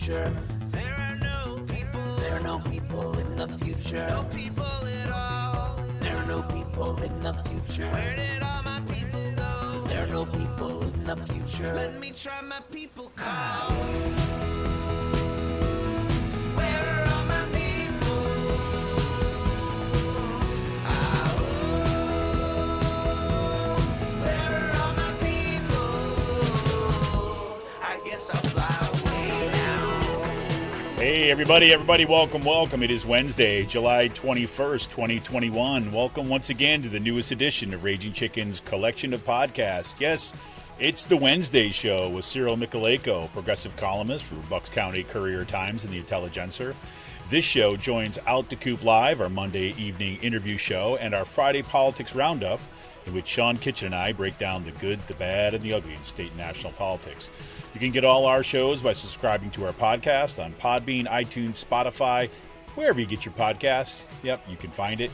future. There are no people. There are no people in the future. No people at all. There are no people in the future. Where did all my people go? There are no people in the future. Let me try my people call. Where are all my people? Where are all my people? I guess I'll fly away now. Hey, everybody, welcome. It is Wednesday, July 21st, 2021. Welcome once again to the newest edition of Raging Chicken's collection of podcasts. Yes, it's the Wednesday show with Cyril Mychalejko, progressive columnist for Bucks County Courier-Times and the Intelligencer. This show joins Out the Coop Live, our Monday evening interview show, and our Friday Politics Roundup, in which Sean Kitchen and I break down the good, the bad, and the ugly in state and national politics. You can get all our shows by subscribing to our podcast on Podbean, iTunes, Spotify, wherever you get your podcasts. Yep, you can find it.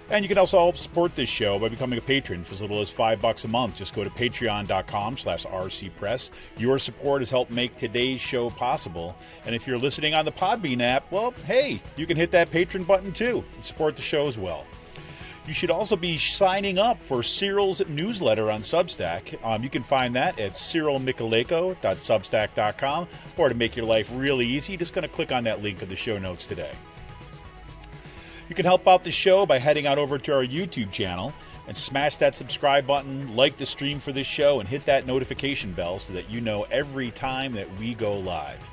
And you can also help support this show by becoming a patron for as little as $5 a month. Just go to patreon.com/rcpress. Your support has helped make today's show possible. And if you're listening on the Podbean app, well, hey, you can hit that patron button too and support the show as well. You should also be signing up for Cyril's newsletter on Substack. You can find that at cyrilmychalejko.substack.com, or to make your life really easy, you're just going to click on that link in the show notes today. You can help out the show by heading on over to our YouTube channel and smash that subscribe button, like the stream for this show, and hit that notification bell so that you know every time that we go live.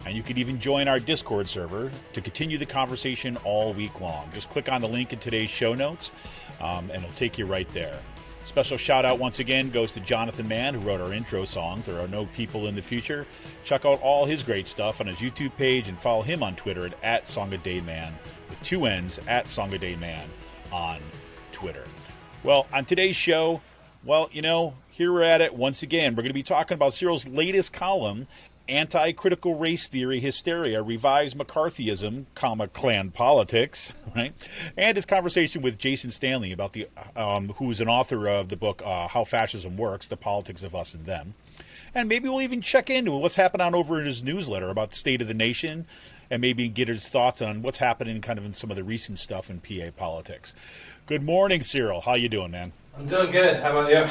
And you can even join our Discord server to continue the conversation all week long. Just click on the link in today's show notes, and it'll take you right there. Special shout out once again goes to Jonathan Mann, who wrote our intro song, There Are No People in the Future. Check out all his great stuff on his YouTube page and follow him on Twitter at SongADayMan, with two N's, at SongADayMan on Twitter. Well, on today's show, well, here we're at it once again. We're going to be talking about Cyril's latest column, Anti-Critical Race Theory Hysteria Revives McCarthyism, Klan Politics, right? And his conversation with Jason Stanley about who is an author of the book How Fascism Works, The Politics of Us and Them. And maybe we'll even check into what's happened on over in his newsletter about the state of the nation, and maybe get his thoughts on what's happening kind of in some of the recent stuff in PA politics. Good morning, Cyril. How you doing, man? I'm doing good. How about you?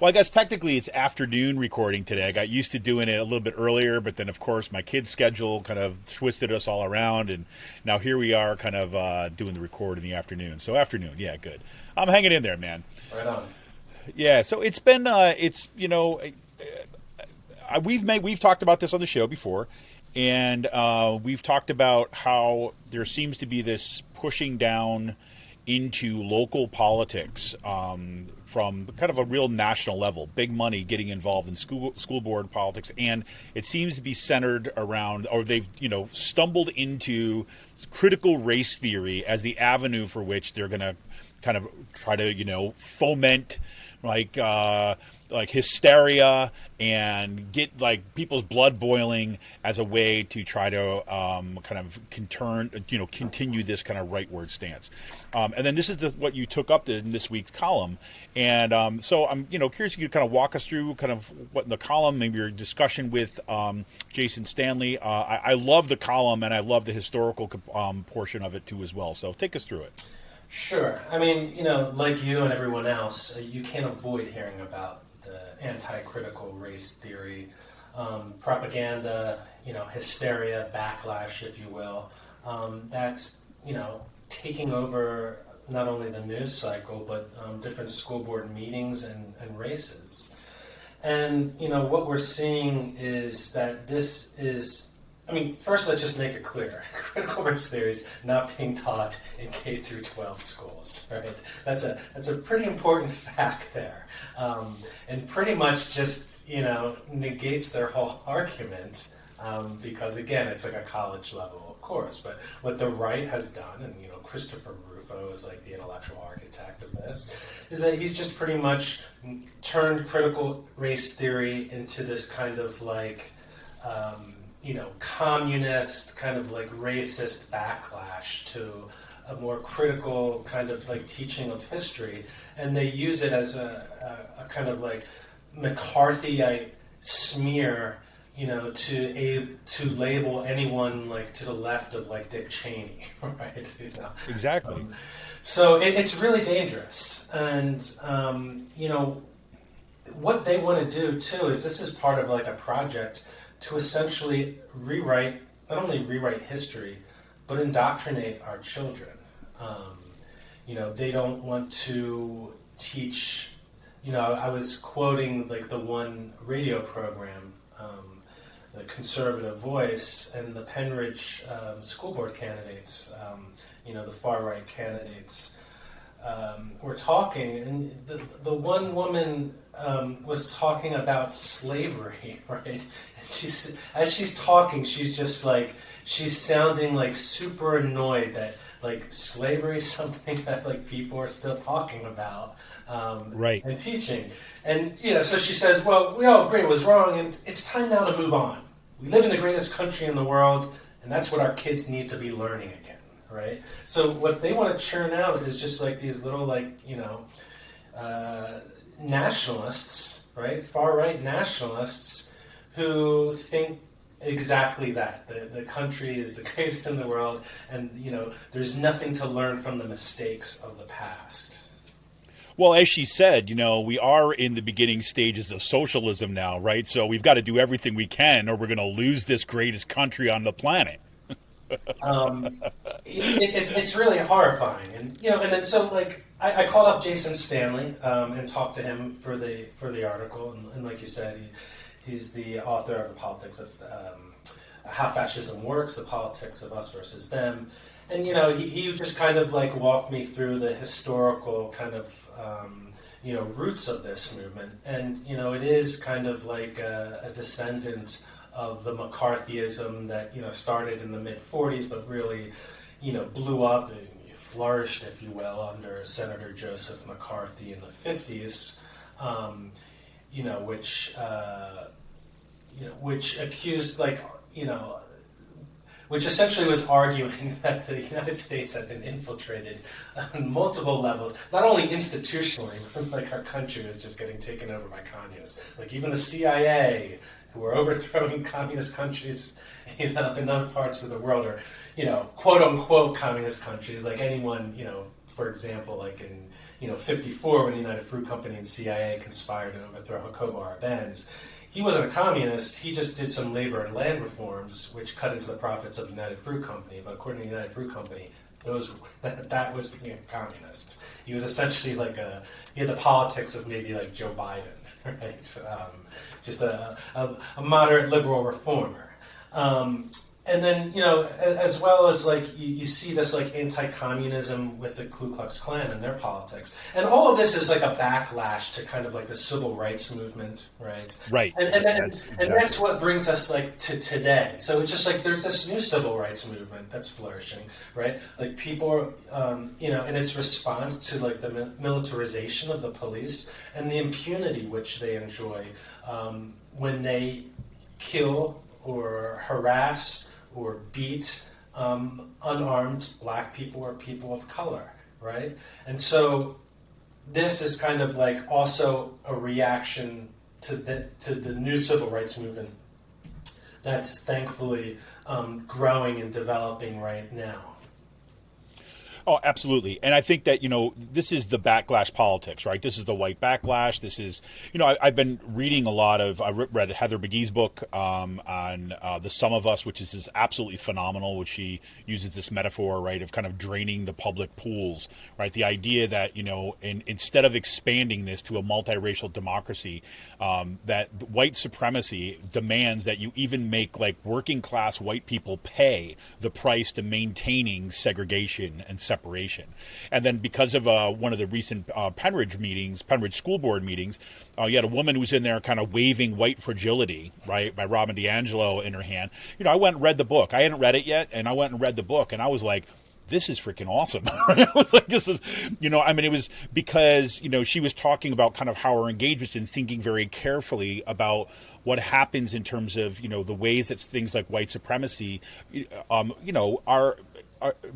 Well, I guess technically it's afternoon recording today. I got used to doing it a little bit earlier, but then, of course, my kids' schedule kind of twisted us all around, and now here we are kind of doing the record in the afternoon. So afternoon, yeah, good. I'm hanging in there, man. Right on. Yeah, so it's been, we've talked about this on the show before, and we've talked about how there seems to be this pushing down into local politics from kind of a real national level, big money getting involved in school board politics, and it seems to be centered around, or they've stumbled into critical race theory as the avenue for which they're going to kind of try to foment like hysteria and get like people's blood boiling as a way to try to kind of continue this kind of rightward stance. And then this is what you took up in this week's column. And so I'm curious if you could kind of walk us through kind of what in the column, maybe your discussion with Jason Stanley. I love the column, and I love the historical portion of it too as well. So take us through it. Sure. I mean, like you and everyone else, you can't avoid hearing about the anti-critical race theory, propaganda, hysteria, backlash, if you will. That's, taking over not only the news cycle, but different school board meetings and races. And, what we're seeing is that this is, first let's just make it clear. Critical race theory is not being taught in K through 12 schools, right? That's a pretty important fact there. And pretty much just, negates their whole argument because, again, it's like a college level, of course. But what the right has done, and, Christopher Rufo is like the intellectual architect of this, is that he's just pretty much turned critical race theory into this kind of like, communist, kind of like racist backlash to a more critical kind of like teaching of history. And they use it as a kind of like McCarthyite smear to label anyone like to the left of like Dick Cheney, right? Exactly. So it's really dangerous, and what they want to do too is this is part of like a project to essentially not only rewrite history, but indoctrinate our children. They don't want to teach. I was quoting like the one radio program, the Conservative Voice, and the Penridge school board candidates, the far right candidates, were talking, and the one woman was talking about slavery, right? And as she's talking, she's just like she's sounding like super annoyed that like slavery is something that like people are still talking about. Right. And teaching. And, so she says, well, we all agree it was wrong, and it's time now to move on. We live in the greatest country in the world, and that's what our kids need to be learning again, right? So what they want to churn out is just like these little, nationalists, right? Far-right nationalists who think exactly that. The country is the greatest in the world, and, there's nothing to learn from the mistakes of the past. Well, as she said, we are in the beginning stages of socialism now, right? So we've got to do everything we can or we're going to lose this greatest country on the planet. It's really horrifying. And, and then so like I called up Jason Stanley and talked to him for the article. And like you said, he's the author of The Politics of How Fascism Works, The Politics of Us Versus Them. And, he just kind of like walked me through the historical kind of, roots of this movement. And, it is kind of like a descendant of the McCarthyism that, started in the mid-'40s, but really, blew up and flourished, if you will, under Senator Joseph McCarthy in the 50s, which accused, which essentially was arguing that the United States had been infiltrated on multiple levels, not only institutionally, but like our country was just getting taken over by communists. Like even the CIA, who were overthrowing communist countries, in other parts of the world, or, quote unquote communist countries, like anyone, for example, like in, 54 when the United Fruit Company and CIA conspired to overthrow Jacobo Arbenz. He wasn't a communist, he just did some labor and land reforms, which cut into the profits of the United Fruit Company. But according to the United Fruit Company, that was being a communist. He was essentially he had the politics of maybe like Joe Biden, right? Just a moderate liberal reformer. And then, as well as you see this anti-communism with the Ku Klux Klan and their politics. And all of this is like a backlash to kind of like the civil rights movement, right? Right. And that's what brings us to today. So it's just like there's this new civil rights movement that's flourishing, right? Like people are, in its response to like the militarization of the police and the impunity which they enjoy when they kill or harass or beat unarmed black people or people of color, right? And so this is kind of like also a reaction to the new civil rights movement that's thankfully growing and developing right now. Oh, absolutely. And I think that, this is the backlash politics, right? This is the white backlash. This is, I've been reading a lot of, I read Heather McGhee's book on The Sum of Us, which is absolutely phenomenal, which she uses this metaphor, right, of kind of draining the public pools, right? The idea that, instead of expanding this to a multiracial democracy, that white supremacy demands that you even make like working class white people pay the price to maintaining segregation and separation. And then because of one of the recent Penridge school board meetings, you had a woman who was in there kind of waving white fragility, right, by Robin DiAngelo in her hand. I went and read the book. I hadn't read it yet, and I went and read the book, and I was like, this is freaking awesome. I was like, this is, it was because, she was talking about kind of how her engagement and thinking very carefully about what happens in terms of, the ways that things like white supremacy, are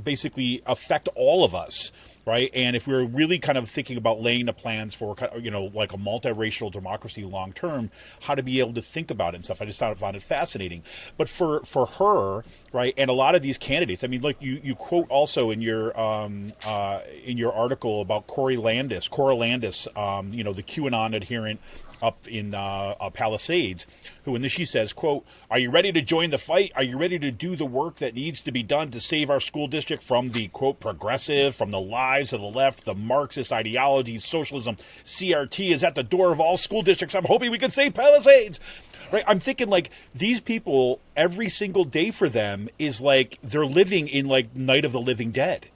basically affect all of us, right? And if we're really kind of thinking about laying the plans for, like a multiracial democracy long term, how to be able to think about it and stuff. I just found it fascinating. But for her, right, and a lot of these candidates, I mean, like you quote also in your article about Cora Landis, the QAnon adherent up in Palisades, who, and she says, quote, "Are you ready to join the fight? Are you ready to do the work that needs to be done to save our school district from the, quote, progressive, from the lies of the left, the Marxist ideology, socialism? CRT is at the door of all school districts. I'm hoping we can save Palisades." Right? I'm thinking, like, these people, every single day for them is like they're living in, like, Night of the Living Dead.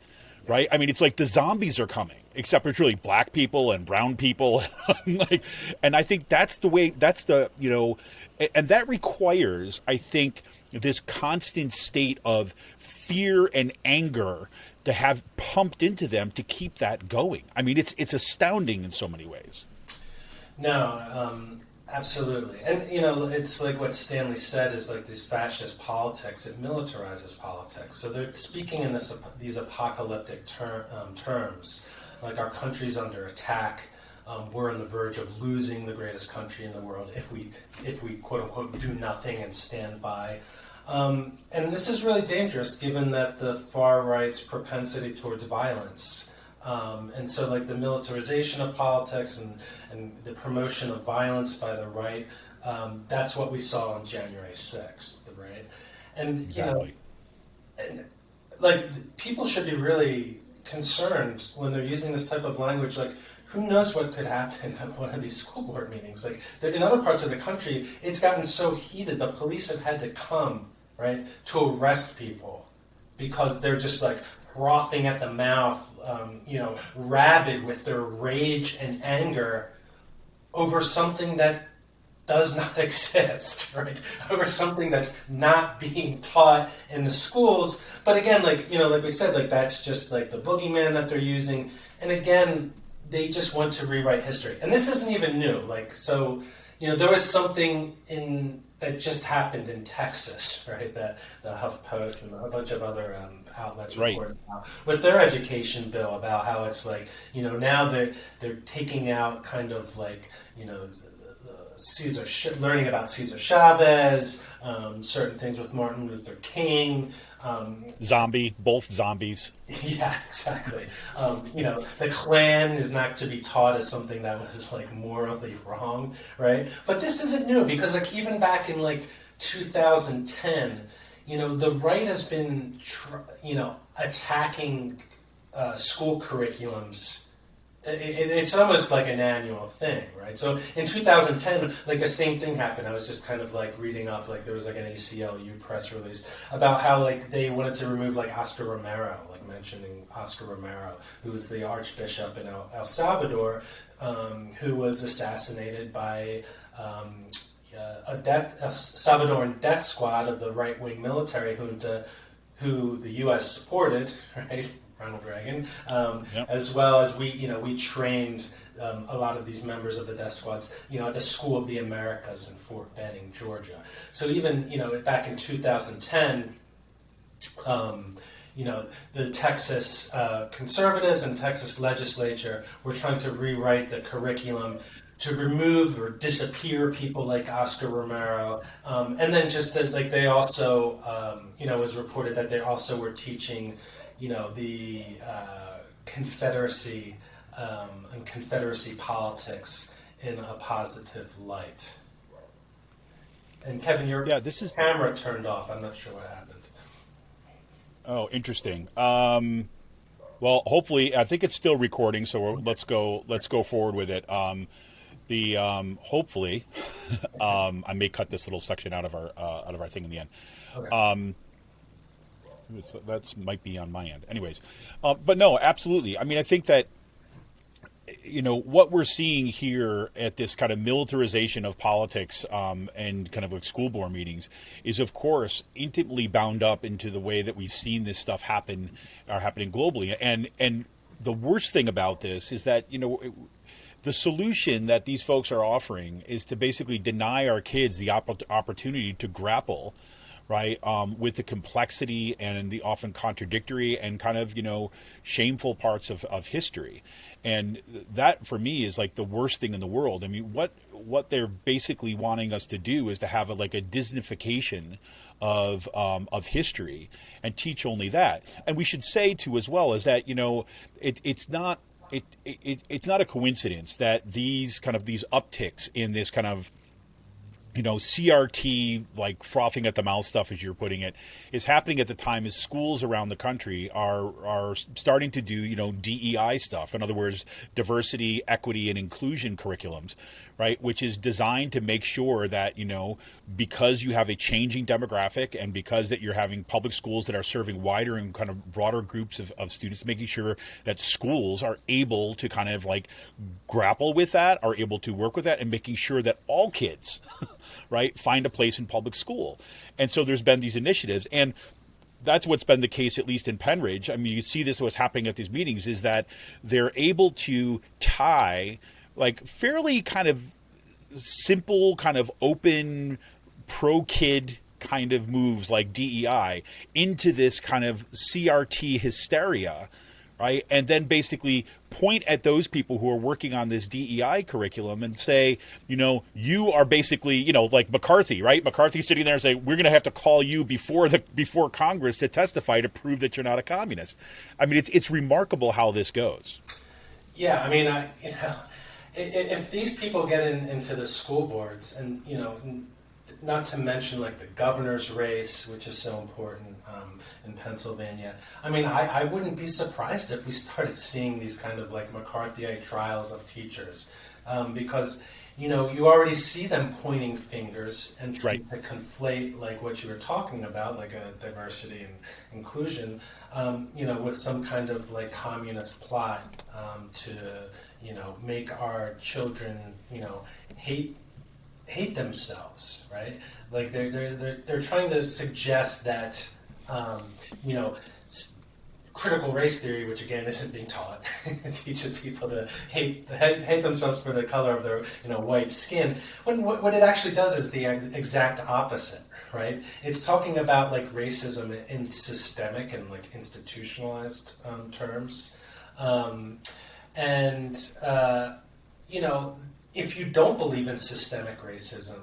Right? I mean, it's like the zombies are coming, except it's really black people and brown people. And I think that's the way, and that requires, I think, this constant state of fear and anger to have pumped into them to keep that going. I mean, it's astounding in so many ways. No, absolutely. And, it's like what Stanley said is like these fascist politics, it militarizes politics. So they're speaking in these apocalyptic terms, like our country's under attack, we're on the verge of losing the greatest country in the world if we quote unquote do nothing and stand by. And this is really dangerous given that the far right's propensity towards violence. And so, like, the militarization of politics and the promotion of violence by the right, that's what we saw on January 6th, right? And, exactly. People should be really concerned when they're using this type of language. Like, who knows what could happen at one of these school board meetings? Like, in other parts of the country, it's gotten so heated, the police have had to come, right, to arrest people because they're just, like, frothing at the mouth, rabid with their rage and anger over something that does not exist, right? Over something that's not being taught in the schools. But again, like we said, like, that's just like the boogeyman that they're using. And again, they just want to rewrite history. And this isn't even new. Like, so, there was something that just happened in Texas, right? That the HuffPost and a bunch of other outlets reported about with their education bill about how it's like, now they're taking out kind of like, learning about Cesar Chavez, certain things with Martin Luther King. Both zombies. Yeah, exactly. The Klan is not to be taught as something that was like morally wrong, right? But this isn't new because like even back in like 2010, the right has been, attacking school curriculums. It's almost like an annual thing, right? So in 2010, like the same thing happened. I was just kind of like reading up, like there was like an ACLU press release about how like they wanted to remove like Oscar Romero, like mentioning Oscar Romero, who was the Archbishop in El Salvador, who was assassinated by a Salvadoran death squad of the right-wing military who the U.S. supported, right? Ronald Reagan, as well as we trained a lot of these members of the death squads, at the School of the Americas in Fort Benning, Georgia. So even, back in 2010, the Texas conservatives and Texas legislature were trying to rewrite the curriculum to remove or disappear people like Oscar Romero, and then just to, like they also, it was reported that they also were teaching the Confederacy and Confederacy politics in a positive light. And Kevin, your camera turned off. I'm not sure what happened. Oh, interesting. Well, hopefully, I think it's still recording, so let's go forward with it. Hopefully, I may cut this little section out of our thing in the end. Okay. That might be on my end. Anyways, but no, absolutely. I mean, I think that, what we're seeing here at this kind of militarization of politics and kind of like school board meetings is, of course, intimately bound up into the way that we've seen this stuff happening globally. And the worst thing about this is that, the solution that these folks are offering is to basically deny our kids the opportunity to grapple, right? With the complexity and the often contradictory and kind of, shameful parts of history. And that, for me, is like the worst thing in the world. I mean, what they're basically wanting us to do is to have a Disneyfication of history and teach only that. And we should say too as well is that it's not a coincidence that these upticks in this kind of CRT, like frothing at the mouth stuff, as you're putting it, is happening at the time as schools around the country are starting to do, DEI stuff. In other words, diversity, equity, and inclusion curriculums, right? Which is designed to make sure that, because you have a changing demographic and because that you're having public schools that are serving wider and kind of broader groups of students, making sure that schools are able to kind of like grapple with that, are able to work with that, and making sure that all kids right, find a place in public school. And so there's been these initiatives, and that's what's been the case, at least in Penridge. I mean, you see this, what's happening at these meetings is that they're able to tie like fairly kind of simple, kind of open, pro-kid kind of moves like DEI into this kind of CRT hysteria, right? And then basically point at those people who are working on this DEI curriculum and say, you are basically, like McCarthy, right? McCarthy sitting there and saying, we're going to have to call you before Congress to testify to prove that you're not a communist. I mean, it's remarkable how this goes. Yeah, I mean, if these people get into the school boards and, not to mention like the governor's race, which is so important in Pennsylvania. I mean, I wouldn't be surprised if we started seeing these kind of like McCarthyite trials of teachers, because you already see them pointing fingers and trying to conflate like what you were talking about, like a diversity and inclusion, with some kind of like communist plot to make our children hate themselves, right? Like they're trying to suggest that critical race theory, which again isn't being taught, teaching people to hate themselves for the color of their white skin. When what it actually does is the exact opposite, right? It's talking about like racism in systemic and like institutionalized terms, if you don't believe in systemic racism,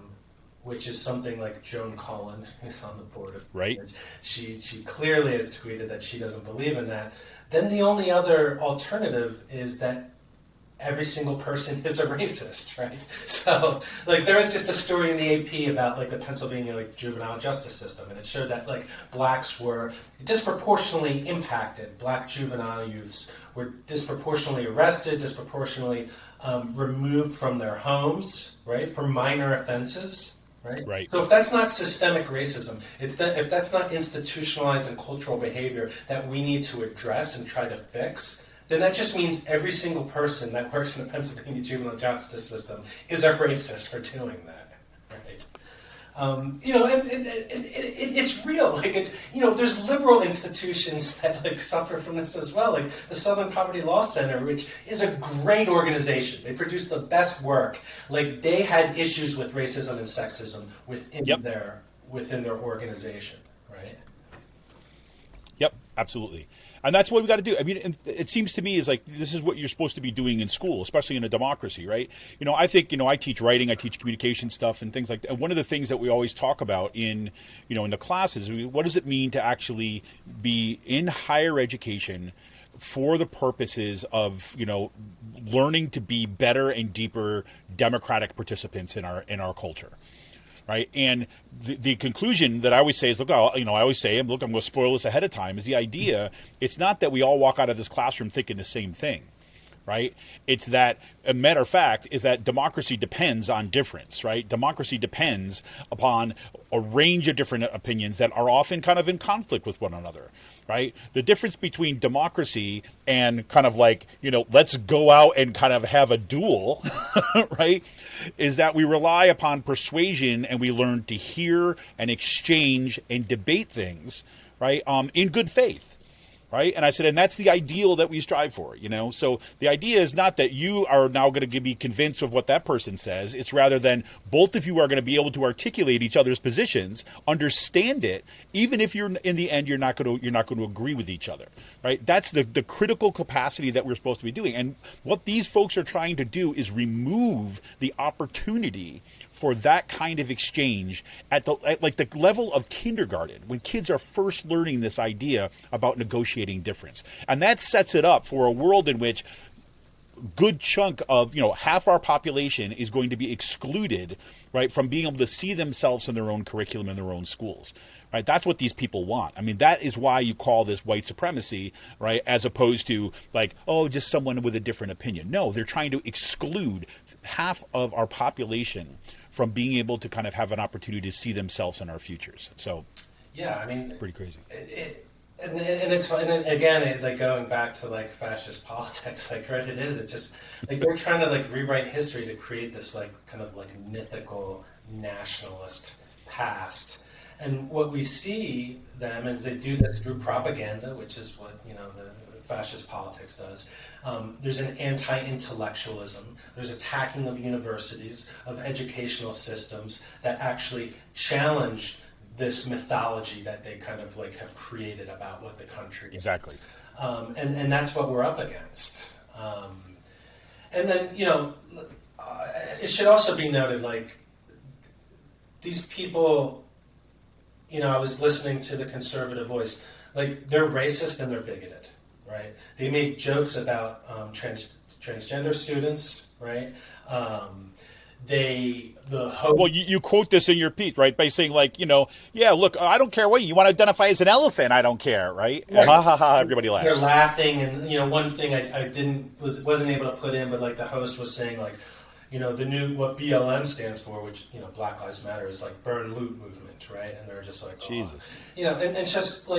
which is something like Joan Cullen, who's on the board of Penridge, she clearly has tweeted that she doesn't believe in that, then the only other alternative is that every single person is a racist, right? So, like, there was just a story in the AP about, like, the Pennsylvania, like, juvenile justice system, and it showed that, like, blacks were disproportionately impacted. Black juvenile youths were disproportionately arrested, disproportionately removed from their homes, right, for minor offenses, right? So if that's not systemic racism, if that's not institutionalized and cultural behavior that we need to address and try to fix, then that just means every single person that works in the Pennsylvania juvenile justice system is a racist for doing that, right? It's real. Like there's liberal institutions that like suffer from this as well. Like the Southern Poverty Law Center, which is a great organization. They produce the best work. Like they had issues with racism and sexism within their organization, right? Yep, absolutely. And that's what we got to do. I mean, it seems to me is like this is what you're supposed to be doing in school, especially in a democracy, right? I think, I teach writing, I teach communication stuff and things like that. And one of the things that we always talk about in the classes, what does it mean to actually be in higher education for the purposes of, learning to be better and deeper democratic participants in our culture. Right. And the conclusion that I always say is, look, I always say, look, I'm going to spoil this ahead of time, is the idea. It's not that we all walk out of this classroom thinking the same thing. Right. It's that a matter of fact is that democracy depends on difference. Right. Democracy depends upon a range of different opinions that are often kind of in conflict with one another. Right. The difference between democracy and kind of like, let's go out and kind of have a duel. Right. Is that we rely upon persuasion and we learn to hear and exchange and debate things. Right. In good faith. right? And I said, and that's the ideal that we strive for, So the idea is not that you are now going to be convinced of what that person says. It's rather than both of you are going to be able to articulate each other's positions, understand it, even if you're in the end you're not going to agree with each other, right? That's the critical capacity that we're supposed to be doing. And what these folks are trying to do is remove the opportunity for that kind of exchange at the level of kindergarten, when kids are first learning this idea about negotiating difference. And that sets it up for a world in which good chunk of, half our population is going to be excluded, right, from being able to see themselves in their own curriculum in their own schools. Right, that's what these people want. I mean, that is why you call this white supremacy, right, as opposed to just someone with a different opinion. No, they're trying to exclude half of our population from being able to kind of have an opportunity to see themselves in our futures. So, yeah, I mean, pretty crazy. And again, going back to fascist politics, right? It's just they're trying to rewrite history to create this kind of mythical nationalist past. And what we see them is they do this through propaganda, which is what the fascist politics does. There's an anti-intellectualism. There's attacking of universities, of educational systems that actually challenge this mythology that they kind of have created about what the country is. Exactly. And that's what we're up against. And then it should also be noted these people. I was listening to the conservative voice. They're racist and they're bigoted, right? They make jokes about transgender students, right? Well, you quote this in your piece, right? By saying yeah, look, I don't care what you want to identify as an elephant. I don't care, right? Right. Ha ha ha! Everybody laughs. They're laughing, and one thing I wasn't able to put in, but the host was saying the new what BLM stands for, which Black Lives Matter, is burn loot movement, right? And they're just Jesus, and it's just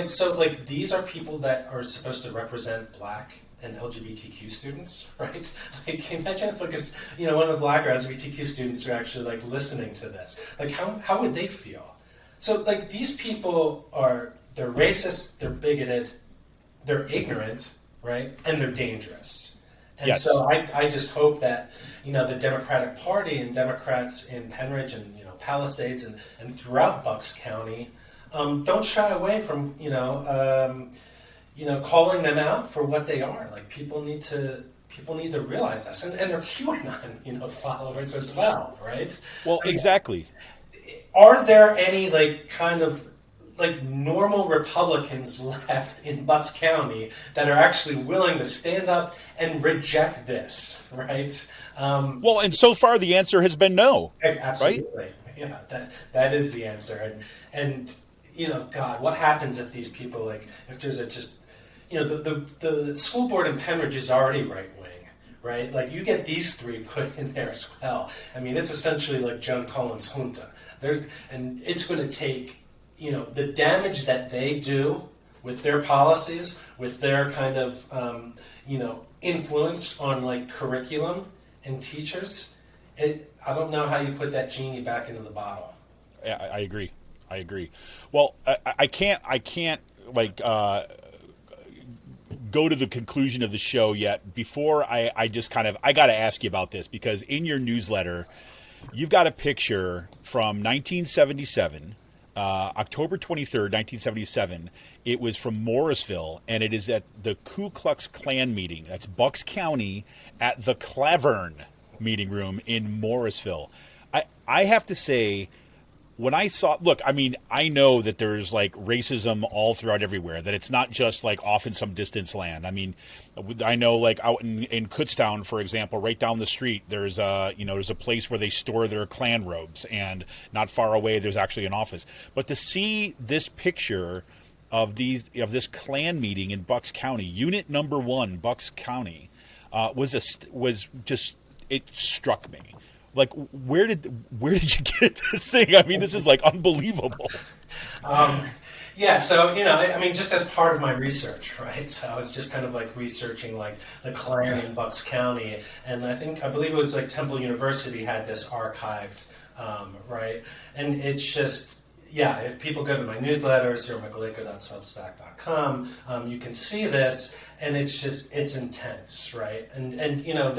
these are people that are supposed to represent Black and LGBTQ students, right? Imagine if one of the Black or LGBTQ students are actually listening to this, how would they feel? So these people they're racist, they're bigoted, they're ignorant, right, and they're dangerous. And yes. So I just hope that the Democratic Party and Democrats in Penridge and Palisades and throughout Bucks County don't shy away from calling them out for what they are. People need to realize this, and they're QAnon followers as well, right? Well, exactly. Are there any kind of normal Republicans left in Bucks County that are actually willing to stand up and reject this, right? Well, and so far the answer has been no. Absolutely. Right? Yeah, that is the answer. And God, what happens if these people if there's the school board in Penridge is already right wing, right? You get these three put in there as well. I mean, it's essentially Joan Collins' junta. And it's going to take the damage that they do with their policies, with their kind of, influence on curriculum and teachers. I don't know how you put that genie back into the bottle. Yeah, I agree. Well, I can't go to the conclusion of the show yet. Before I got to ask you about this, because in your newsletter, you've got a picture from 1977. October 23rd, 1977. It was from Morrisville, and it is at the Ku Klux Klan meeting. That's Bucks County at the Clavern meeting room in Morrisville. I have to say, when I saw, I know that there's racism all throughout everywhere, that it's not just off in some distant land. I mean, I know out in Kutztown, for example, right down the street, there's there's a place where they store their Klan robes, and not far away there's actually an office. But to see this picture of this Klan meeting in Bucks County, Unit Number 1, Bucks County, it struck me. Where did you get this thing? I mean, this is unbelievable. Yeah, so just as part of my research, right? So I was just kind of researching the Klan in Bucks County, and I believe it was Temple University had this archived, right? And it's just yeah, if people go to my newsletter, cyrilmychalejko.substack.com, you can see this, and it's intense, right? And you know,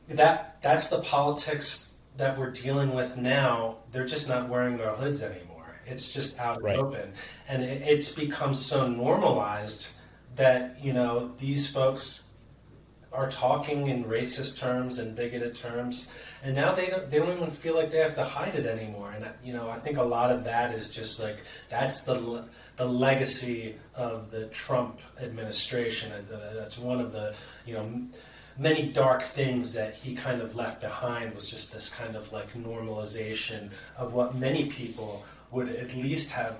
that's the politics that we're dealing with now. They're just not wearing their hoods anymore. It's just out in the open. And it's become so normalized that, you know, these folks are talking in racist terms and bigoted terms, and now they don't even feel like they have to hide it anymore. And you know, I think a lot of that is just like that's the legacy of the Trump administration. And that's one of the, you know, many dark things that he kind of left behind, was just this kind of like normalization of what many people would at least have,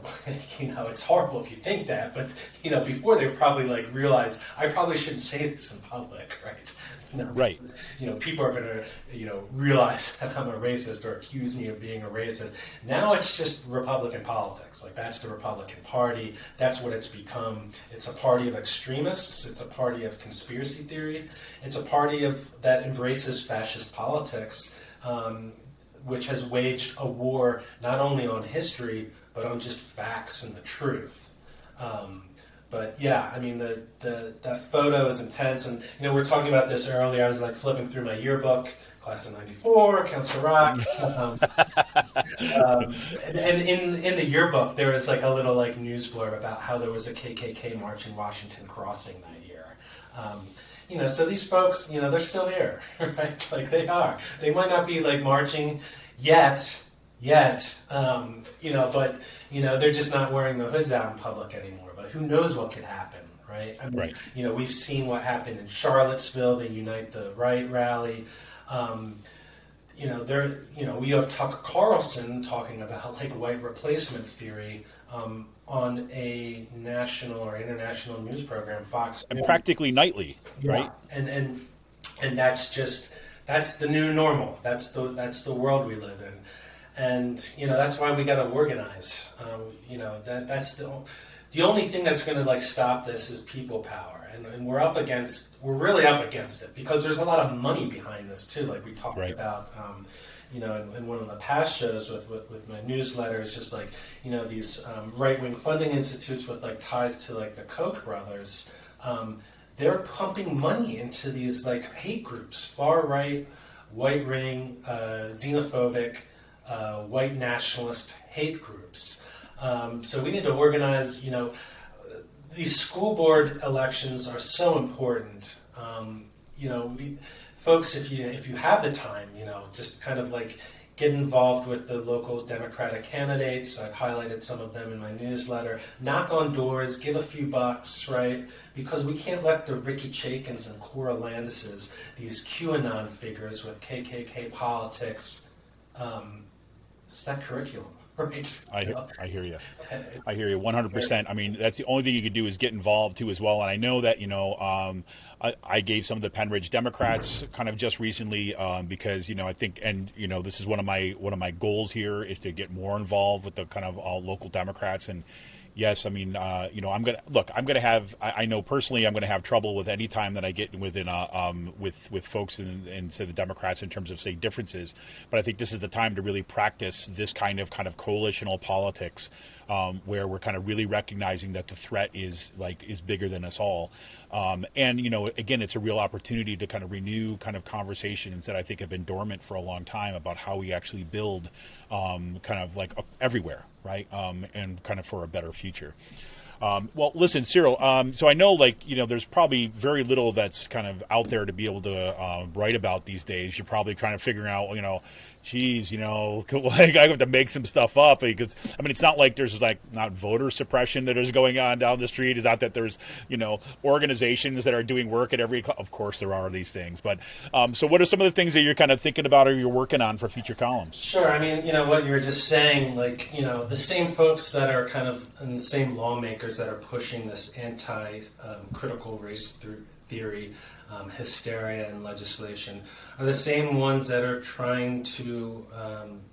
you know, it's horrible if you think that, but, you know, before they probably like realized, I probably shouldn't say this in public, right? You know, right. You know, people are going to, you know, realize that I'm a racist or accuse me of being a racist. Now it's just Republican politics. Like, that's the Republican Party. That's what it's become. It's a party of extremists. It's a party of conspiracy theory. It's a party that embraces fascist politics, which has waged a war not only on history, but on just facts and the truth. But yeah, I mean, that photo is intense. And, you know, we were talking about this earlier. I was like flipping through my yearbook, class of '94, Council Rock. And in the yearbook, there was like a little like news blurb about how there was a KKK march in Washington Crossing that year. You know, so these folks, you know, they're still here, right? Like, they are. They might not be like marching yet, you know, but, you know, they're just not wearing their hoods out in public anymore. But who knows what could happen, right? I mean, right. You know, we've seen what happened in Charlottesville, the Unite the Right rally. You know, we have Tucker Carlson talking about like white replacement theory on a national or international news program, Fox, and practically nightly, right? And that's the new normal. That's the world we live in, and you know, that's why we got to organize. You know, that's the only thing that's going to like stop this is people power, and we're really up against it, because there's a lot of money behind this too. Like we talked about. You know, in one of the past shows with my newsletter, it's just like, you know, these right-wing funding institutes with like ties to like the Koch brothers, they're pumping money into these like hate groups, far-right, white-wing, xenophobic, white nationalist hate groups. So we need to organize. You know, these school board elections are so important. You know, folks, if you have the time, you know, just kind of like get involved with the local Democratic candidates. I've highlighted some of them in my newsletter. Knock on doors, give a few bucks, right? Because we can't let the Ricky Chakins and Cora Landises, these QAnon figures with KKK politics, set curriculum. Right. I hear you. I hear you 100%. I mean, that's the only thing you could do is get involved too as well. And I know that, you know, I gave some of the Penn Ridge Democrats kind of just recently because, you know, I think, and you know, this is one of my goals here is to get more involved with the kind of local Democrats. And yes, I mean, you know, I know personally I'm going to have trouble with any time that I get within with folks and say the Democrats in terms of, say, differences. But I think this is the time to really practice this kind of coalitional politics where we're kind of really recognizing that the threat is bigger than us all. And, you know, again, it's a real opportunity to kind of renew kind of conversations that I think have been dormant for a long time about how we actually build kind of like everywhere. Right, and kind of for a better future. Well, listen, Cyril. So I know, like, you know, there's probably very little that's kind of out there to be able to write about these days. You're probably trying to figure out, you know, geez, you know, like I have to make some stuff up because I mean, it's not like there's like not voter suppression that is going on down the street. It's not that there's, you know, organizations that are doing work at every. Of course, there are these things, but so what are some of the things that you're kind of thinking about or you're working on for future columns? Sure. I mean, you know, what you were just saying, like, you know, the same folks that are kind of and the same lawmakers that are pushing this anti-critical race theory, hysteria and legislation are the same ones that are trying to,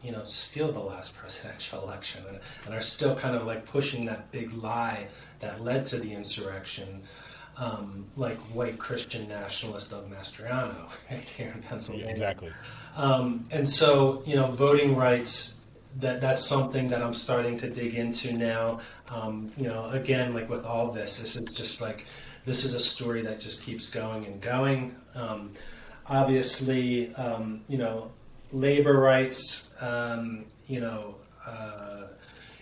you know, steal the last presidential election and are still kind of like pushing that big lie that led to the insurrection, like white Christian nationalist Doug Mastriano right here in Pennsylvania. Yeah, exactly. And so, you know, voting rights that's something that I'm starting to dig into now. Again, like with all this is just like, this is a story that just keeps going and going. Obviously, labor rights,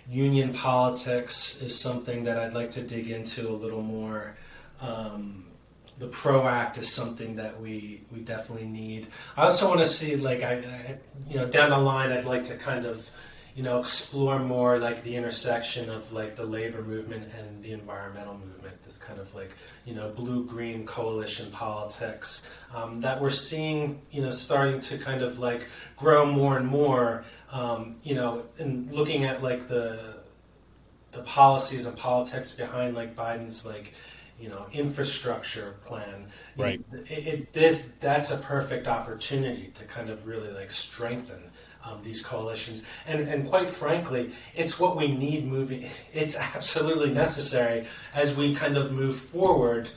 union politics is something that I'd like to dig into a little more. The PRO Act is something that we definitely need. I also want to see, like, down the line, I'd like to kind of, explore more like the intersection of like the labor movement and the environmental movement. This kind of like, blue-green coalition politics that we're seeing, starting to kind of like grow more and more. And looking at like the policies and politics behind like Biden's like, infrastructure plan. Right. That's a perfect opportunity to kind of really like strengthen these coalitions, and quite frankly, it's what we need moving. It's absolutely necessary as we kind of move forward,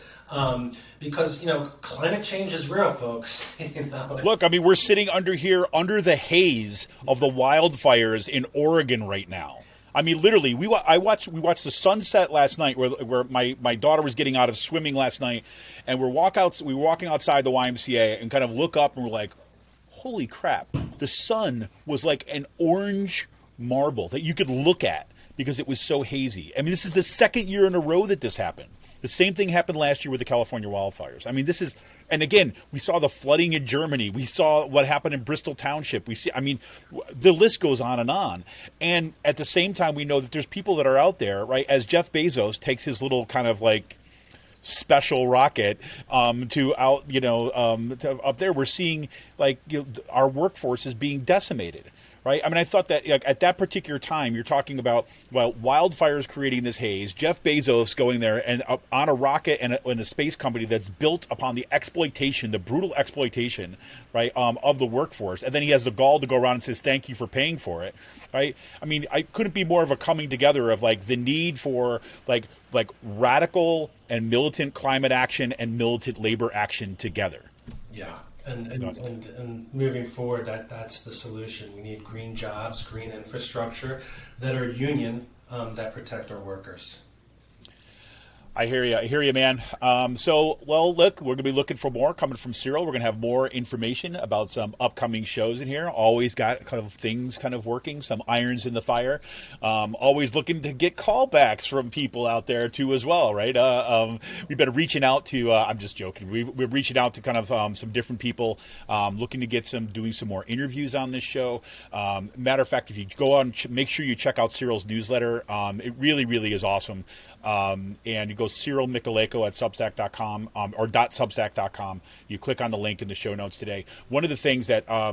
because climate change is real, folks. Look, I mean, we're sitting under the haze of the wildfires in Oregon right now. I mean, literally, we watched the sunset last night, where my daughter was getting out of swimming last night, and we were walking outside the YMCA and kind of look up and we're like, holy crap! The sun was like an orange marble that you could look at because it was so hazy. I mean, this is the second year in a row that this happened. The same thing happened last year with the California wildfires. I mean, this is. And again, we saw the flooding in Germany. We saw what happened in Bristol Township. The list goes on. And at the same time, we know that there's people that are out there, right? As Jeff Bezos takes his little kind of like special rocket to up there, we're seeing like our workforce is being decimated. Right. I mean, I thought that at that particular time, you're talking about, wildfires creating this haze, Jeff Bezos going there and on a rocket and a space company that's built upon the brutal exploitation, right, of the workforce. And then he has the gall to go around and says, thank you for paying for it. Right. I mean, I couldn't be more of a coming together of like the need for like radical and militant climate action and militant labor action together. Yeah. And moving forward, that's the solution. We need green jobs, green infrastructure that are union, that protect our workers. I hear you, man. Look, we're going to be looking for more coming from Cyril. We're going to have more information about some upcoming shows in here. Always got kind of things kind of working, some irons in the fire. Always looking to get callbacks from people out there too as well, right? We've been reaching out to, I'm just joking, we're reaching out to kind of some different people, looking to get doing some more interviews on this show. Matter of fact, if you go on, make sure you check out Cyril's newsletter. It really, really is awesome. And you go Cyril Mychalejko at Substack.com or .substack.com. You click on the link in the show notes today. One of the things that I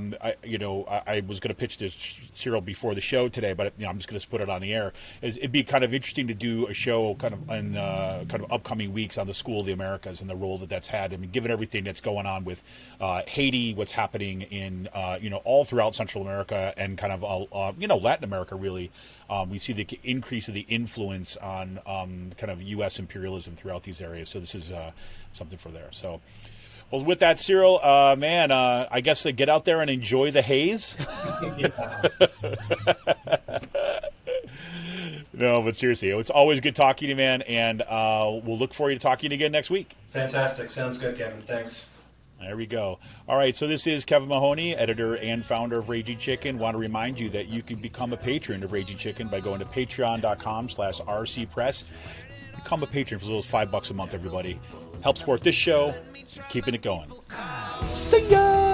was going to pitch to Cyril before the show today, but I'm just going to put it on the air. Is it'd be kind of interesting to do a show kind of in kind of upcoming weeks on the School of the Americas and the role that's had. I mean, given everything that's going on with Haiti, what's happening in all throughout Central America and kind of Latin America, really. We see the increase of the influence on kind of U.S. imperialism throughout these areas. So this is something for there. So, well, with that, Cyril, I guess get out there and enjoy the haze. No, but seriously, it's always good talking to you, man. And we'll look forward to talking again next week. Fantastic. Sounds good, Kevin. Thanks. There we go. All right, so this is Kevin Mahoney, editor and founder of Raging Chicken. Want to remind you that you can become a patron of Raging Chicken by going to patreon.com/rcpress. Become a patron for as little as $5 a month, everybody. Help support this show, keeping it going. See ya!